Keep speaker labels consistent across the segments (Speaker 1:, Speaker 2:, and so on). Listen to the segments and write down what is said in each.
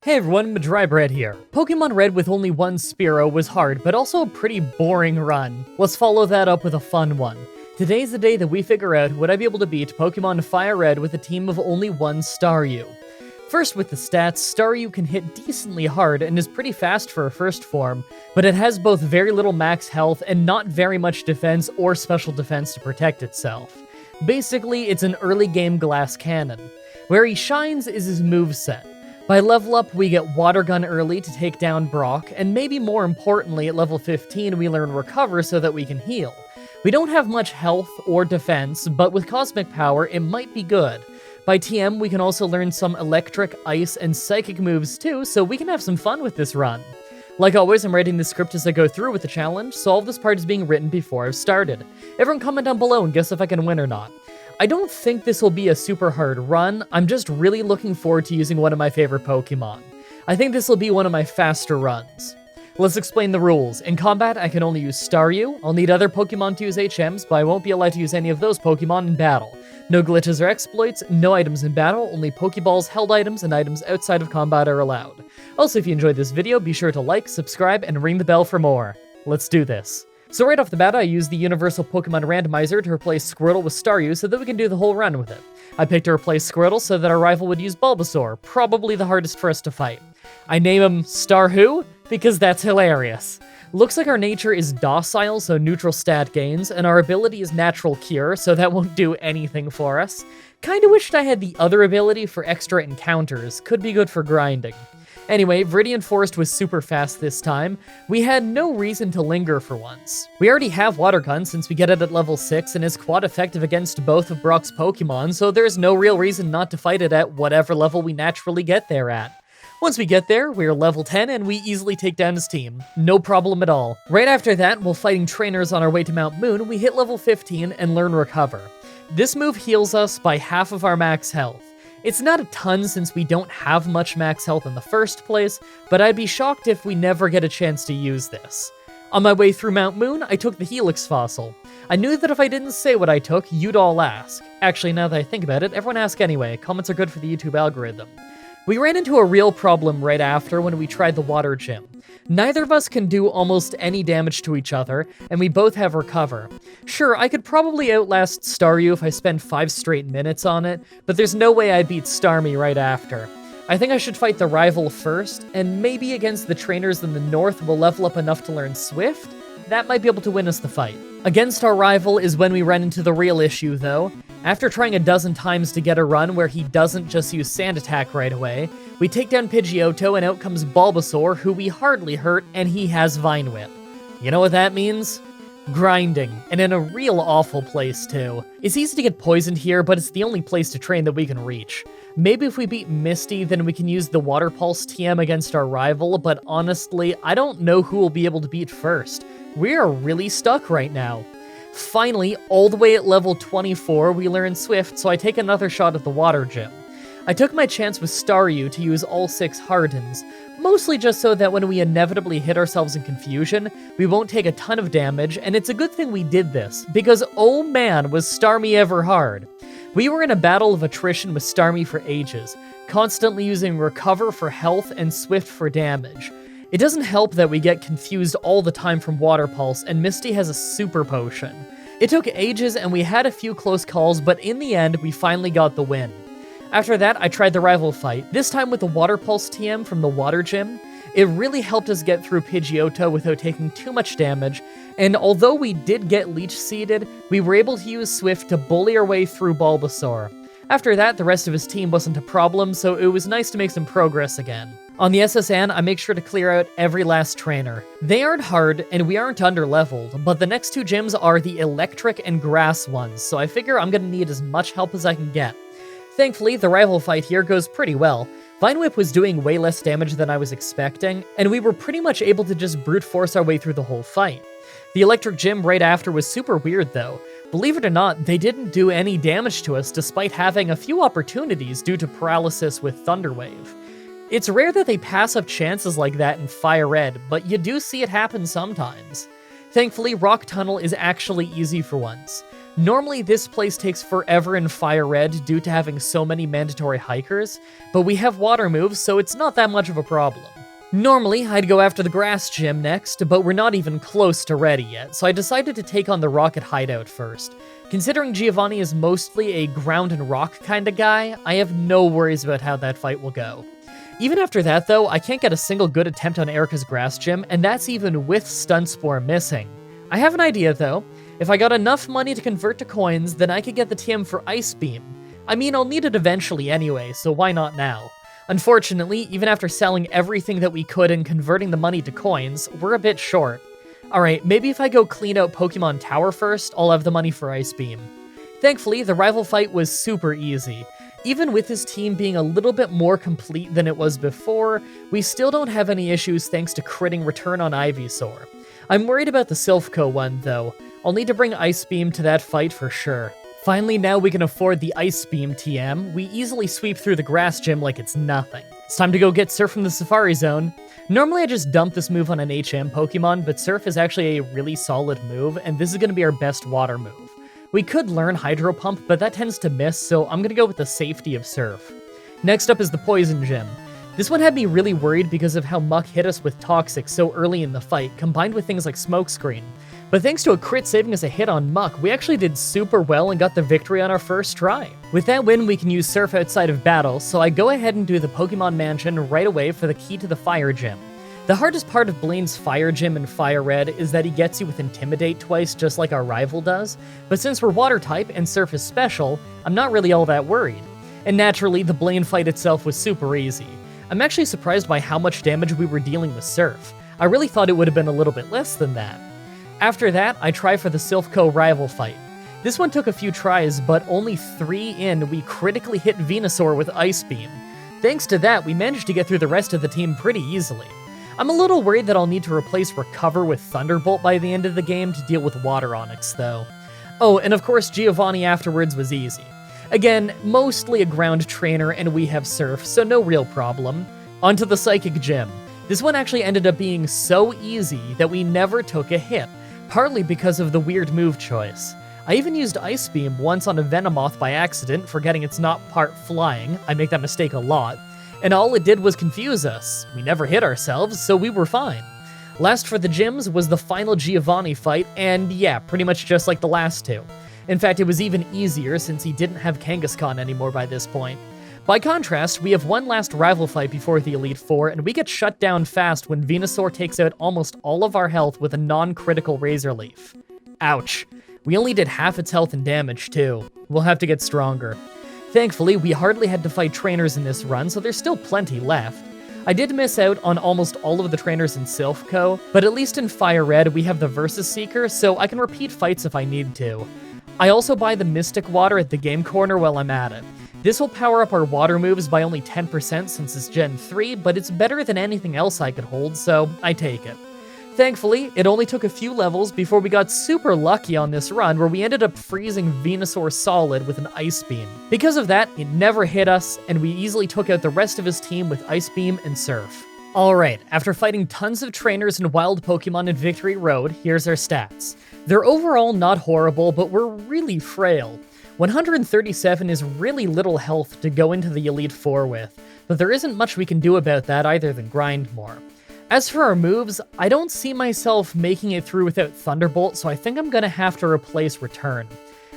Speaker 1: Hey everyone, Mah-Dry-Bread here. Pokemon Red with only one Spearow was hard, but also a pretty boring run. Let's follow that up with a fun one. Today's the day that we figure out would I be able to beat Pokemon Fire Red with a team of only one Staryu. First with the stats, Staryu can hit decently hard and is pretty fast for a first form, but it has both very little max health and not very much defense or special defense to protect itself. Basically, it's an early game glass cannon. Where he shines is his moveset. By level up, we get Water Gun early to take down Brock, and maybe more importantly, at level 15 we learn Recover so that we can heal. We don't have much health or defense, but with Cosmic Power, it might be good. By TM, we can also learn some Electric, Ice, and Psychic moves too, so we can have some fun with this run. Like always, I'm writing the script as I go through with the challenge, so all of this part is being written before I've started. Everyone comment down below and guess if I can win or not. I don't think this will be a super hard run, I'm just really looking forward to using one of my favorite Pokemon. I think this will be one of my faster runs. Let's explain the rules. In combat, I can only use Staryu, I'll need other Pokemon to use HMs, but I won't be allowed to use any of those Pokemon in battle. No glitches or exploits, no items in battle, only Pokeballs, held items, and items outside of combat are allowed. Also, if you enjoyed this video, be sure to like, subscribe, and ring the bell for more. Let's do this. So right off the bat, I used the Universal Pokemon Randomizer to replace Squirtle with Staryu so that we can do the whole run with it. I picked to replace Squirtle so that our rival would use Bulbasaur, probably the hardest for us to fight. I name him Starhu because that's hilarious. Looks like our nature is docile, so neutral stat gains, and our ability is Natural Cure, so that won't do anything for us. Kinda wished I had the other ability for extra encounters, could be good for grinding. Anyway, Viridian Forest was super fast this time. We had no reason to linger for once. We already have Water Gun since we get it at level 6 and is quad effective against both of Brock's Pokemon, so there's no real reason not to fight it at whatever level we naturally get there at. Once we get there, we're level 10 and we easily take down his team. No problem at all. Right after that, while fighting trainers on our way to Mount Moon, we hit level 15 and learn Recover. This move heals us by half of our max health. It's not a ton since we don't have much max health in the first place, but I'd be shocked if we never get a chance to use this. On my way through Mount Moon, I took the Helix Fossil. I knew that if I didn't say what I took, you'd all ask. Actually, now that I think about it, everyone ask anyway. Comments are good for the YouTube algorithm. We ran into a real problem right after when we tried the Water Gym. Neither of us can do almost any damage to each other, and we both have Recover. Sure, I could probably outlast Staryu if I spend 5 straight minutes on it, but there's no way I'd beat Starmie right after. I think I should fight the rival first, and maybe against the trainers in the north we'll level up enough to learn Swift? That might be able to win us the fight. Against our rival is when we run into the real issue, though. After trying a dozen times to get a run where he doesn't just use Sand Attack right away, we take down Pidgeotto and out comes Bulbasaur, who we hardly hurt, and he has Vine Whip. You know what that means? Grinding, and in a real awful place too. It's easy to get poisoned here, but it's the only place to train that we can reach. Maybe if we beat Misty, then we can use the Water Pulse TM against our rival, but honestly, I don't know who will be able to beat first. We are really stuck right now. Finally, all the way at level 24, we learn Swift, so I take another shot at the Water Gym. I took my chance with Staryu to use all 6 Hardens, mostly just so that when we inevitably hit ourselves in confusion, we won't take a ton of damage, and it's a good thing we did this, because oh man, was Starmie ever hard. We were in a battle of attrition with Starmie for ages, constantly using Recover for health and Swift for damage. It doesn't help that we get confused all the time from Water Pulse, and Misty has a Super Potion. It took ages and we had a few close calls, but in the end, we finally got the win. After that, I tried the rival fight, this time with the Water Pulse TM from the Water Gym. It really helped us get through Pidgeotto without taking too much damage, and although we did get Leech Seeded, we were able to use Swift to bully our way through Bulbasaur. After that, the rest of his team wasn't a problem, so it was nice to make some progress again. On the SSN, I make sure to clear out every last trainer. They aren't hard, and we aren't under-leveled, but the next 2 gyms are the electric and grass ones, so I figure I'm gonna need as much help as I can get. Thankfully, the rival fight here goes pretty well. Vine Whip was doing way less damage than I was expecting, and we were pretty much able to just brute force our way through the whole fight. The electric gym right after was super weird though. Believe it or not, they didn't do any damage to us despite having a few opportunities due to paralysis with Thunder Wave. It's rare that they pass up chances like that in Fire Red, but you do see it happen sometimes. Thankfully, Rock Tunnel is actually easy for once. Normally, this place takes forever in Fire Red due to having so many mandatory hikers, but we have water moves, so it's not that much of a problem. Normally, I'd go after the grass gym next, but we're not even close to ready yet, so I decided to take on the rocket hideout first. Considering Giovanni is mostly a ground and rock kinda guy, I have no worries about how that fight will go. Even after that though, I can't get a single good attempt on Erica's grass gym, and that's even with Stun Spore missing. I have an idea though. If I got enough money to convert to coins, then I could get the TM for Ice Beam. I mean, I'll need it eventually anyway, so why not now? Unfortunately, even after selling everything that we could and converting the money to coins, we're a bit short. Alright, maybe if I go clean out Pokemon Tower first, I'll have the money for Ice Beam. Thankfully, the rival fight was super easy. Even with his team being a little bit more complete than it was before, we still don't have any issues thanks to critting return on Ivysaur. I'm worried about the Silphco one though. I'll need to bring Ice Beam to that fight for sure. Finally, now we can afford the Ice Beam TM, we easily sweep through the grass gym like it's nothing. It's time to go get Surf from the Safari Zone. Normally I just dump this move on an HM Pokemon, but Surf is actually a really solid move, and this is going to be our best water move. We could learn Hydro Pump, but that tends to miss, so I'm going to go with the safety of Surf. Next up is the Poison Gym. This one had me really worried because of how Muck hit us with Toxic so early in the fight, combined with things like Smokescreen. But thanks to a crit saving us a hit on Muck, we actually did super well and got the victory on our first try. With that win, we can use Surf outside of battle, so I go ahead and do the Pokemon Mansion right away for the key to the Fire Gym. The hardest part of Blaine's Fire Gym in Fire Red is that he gets you with Intimidate twice just like our rival does, but since we're Water type and Surf is special, I'm not really all that worried. And naturally, the Blaine fight itself was super easy. I'm actually surprised by how much damage we were dealing with Surf. I really thought it would have been a little bit less than that. After that, I try for the Silphco rival fight. This one took a few tries, but only 3 in, we critically hit Venusaur with Ice Beam. Thanks to that, we managed to get through the rest of the team pretty easily. I'm a little worried that I'll need to replace Recover with Thunderbolt by the end of the game to deal with Water Onix, though. Oh, and of course Giovanni afterwards was easy. Again, mostly a ground trainer and we have Surf, so no real problem. Onto the Psychic Gym. This one actually ended up being so easy that we never took a hit, partly because of the weird move choice. I even used Ice Beam once on a Venomoth by accident, forgetting it's not part flying. I make that mistake a lot. And all it did was confuse us. We never hit ourselves, so we were fine. Last for the gyms was the final Giovanni fight, and yeah, pretty much just like the last two. In fact, it was even easier since he didn't have Kangaskhan anymore by this point. By contrast, we have one last rival fight before the Elite Four, and we get shut down fast when Venusaur takes out almost all of our health with a non-critical Razor Leaf. Ouch. We only did half its health and damage, too. We'll have to get stronger. Thankfully, we hardly had to fight trainers in this run, so there's still plenty left. I did miss out on almost all of the trainers in Silphco, but at least in Fire Red, we have the Versus Seeker, so I can repeat fights if I need to. I also buy the Mystic Water at the game corner while I'm at it. This will power up our water moves by only 10% since it's Gen 3, but it's better than anything else I could hold, so I take it. Thankfully, it only took a few levels before we got super lucky on this run where we ended up freezing Venusaur solid with an Ice Beam. Because of that, it never hit us, and we easily took out the rest of his team with Ice Beam and Surf. Alright, after fighting tons of trainers and wild Pokemon in Victory Road, here's our stats. They're overall not horrible, but we're really frail. 137 is really little health to go into the Elite Four with, but there isn't much we can do about that either than grind more. As for our moves, I don't see myself making it through without Thunderbolt, so I think I'm gonna have to replace Return.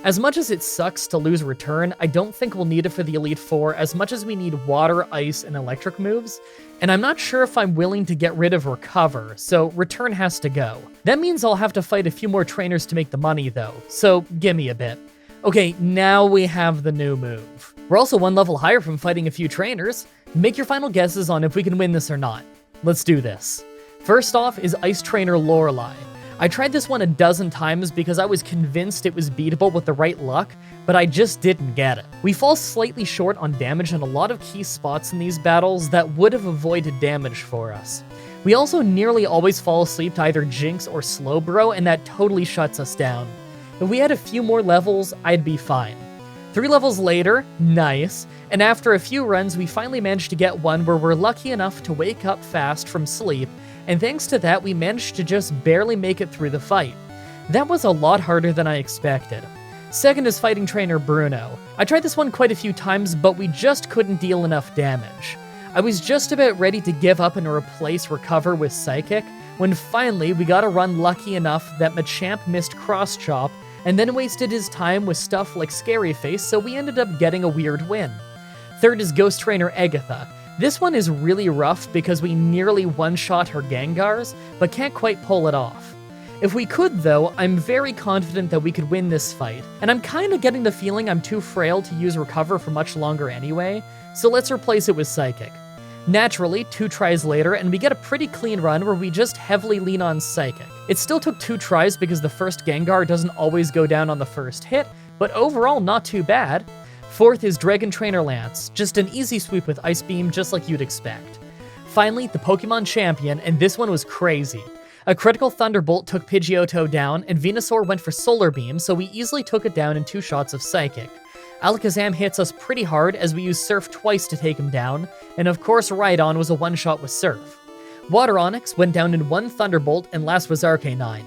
Speaker 1: As much as it sucks to lose Return, I don't think we'll need it for the Elite Four as much as we need Water, Ice, and Electric moves, and I'm not sure if I'm willing to get rid of Recover, so Return has to go. That means I'll have to fight a few more trainers to make the money though, so gimme a bit. Okay, now we have the new move. We're also one level higher from fighting a few trainers. Make your final guesses on if we can win this or not. Let's do this. First off is Ice Trainer Lorelei. I tried this one a dozen times because I was convinced it was beatable with the right luck, but I just didn't get it. We fall slightly short on damage in a lot of key spots in these battles that would have avoided damage for us. We also nearly always fall asleep to either Jinx or Slowbro, and that totally shuts us down. If we had a few more levels, I'd be fine. 3 levels later, nice, and after a few runs we finally managed to get one where we're lucky enough to wake up fast from sleep, and thanks to that we managed to just barely make it through the fight. That was a lot harder than I expected. Second is Fighting Trainer Bruno. I tried this one quite a few times, but we just couldn't deal enough damage. I was just about ready to give up and replace Recover with Psychic, when finally we got a run lucky enough that Machamp missed Cross Chop, and then wasted his time with stuff like Scary Face, so we ended up getting a weird win. Third is Ghost Trainer Agatha. This one is really rough because we nearly one-shot her Gengars, but can't quite pull it off. If we could though, I'm very confident that we could win this fight, and I'm kinda getting the feeling I'm too frail to use Recover for much longer anyway, so let's replace it with Psychic. Naturally, 2 tries later, and we get a pretty clean run where we just heavily lean on Psychic. It still took 2 tries because the first Gengar doesn't always go down on the first hit, but overall not too bad. Fourth is Dragon Trainer Lance, just an easy sweep with Ice Beam just like you'd expect. Finally, the Pokemon Champion, and this one was crazy. A critical Thunderbolt took Pidgeotto down, and Venusaur went for Solar Beam, so we easily took it down in 2 shots of Psychic. Alakazam hits us pretty hard as we used Surf twice to take him down, and of course Rhydon was a one-shot with Surf. Water Onix went down in 1 Thunderbolt, and last was Arcanine.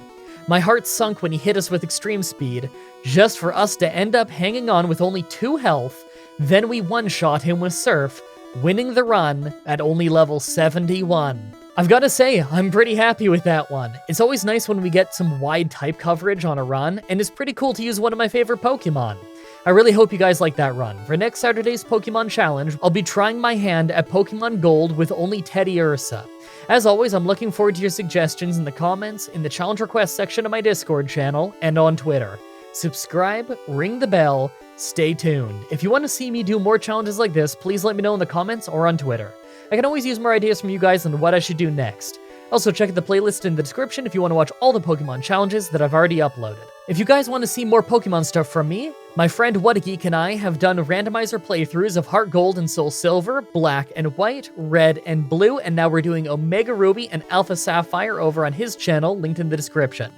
Speaker 1: My heart sunk when he hit us with Extreme Speed, just for us to end up hanging on with only 2 health, then we one-shot him with Surf, winning the run at only level 71. I've gotta say, I'm pretty happy with that one. It's always nice when we get some wide type coverage on a run, and it's pretty cool to use one of my favorite Pokemon. I really hope you guys like that run. For next Saturday's Pokemon Challenge, I'll be trying my hand at Pokemon Gold with only Teddy Ursa. As always, I'm looking forward to your suggestions in the comments, in the challenge request section of my Discord channel, and on Twitter. Subscribe, ring the bell, stay tuned. If you want to see me do more challenges like this, please let me know in the comments or on Twitter. I can always use more ideas from you guys on what I should do next. Also, check the playlist in the description if you want to watch all the Pokemon challenges that I've already uploaded. If you guys want to see more Pokemon stuff from me, my friend Whatageek and I have done randomizer playthroughs of Heart Gold and Soul Silver, Black and White, Red and Blue, and now we're doing Omega Ruby and Alpha Sapphire over on his channel, linked in the description.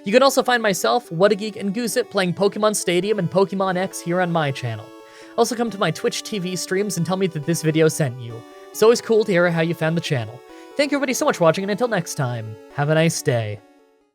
Speaker 1: You can also find myself, Whatageek, and Gooseit playing Pokemon Stadium and Pokemon X here on my channel. Also come to my Twitch TV streams and tell me that this video sent you. It's always cool to hear how you found the channel. Thank you everybody so much for watching, and until next time, have a nice day.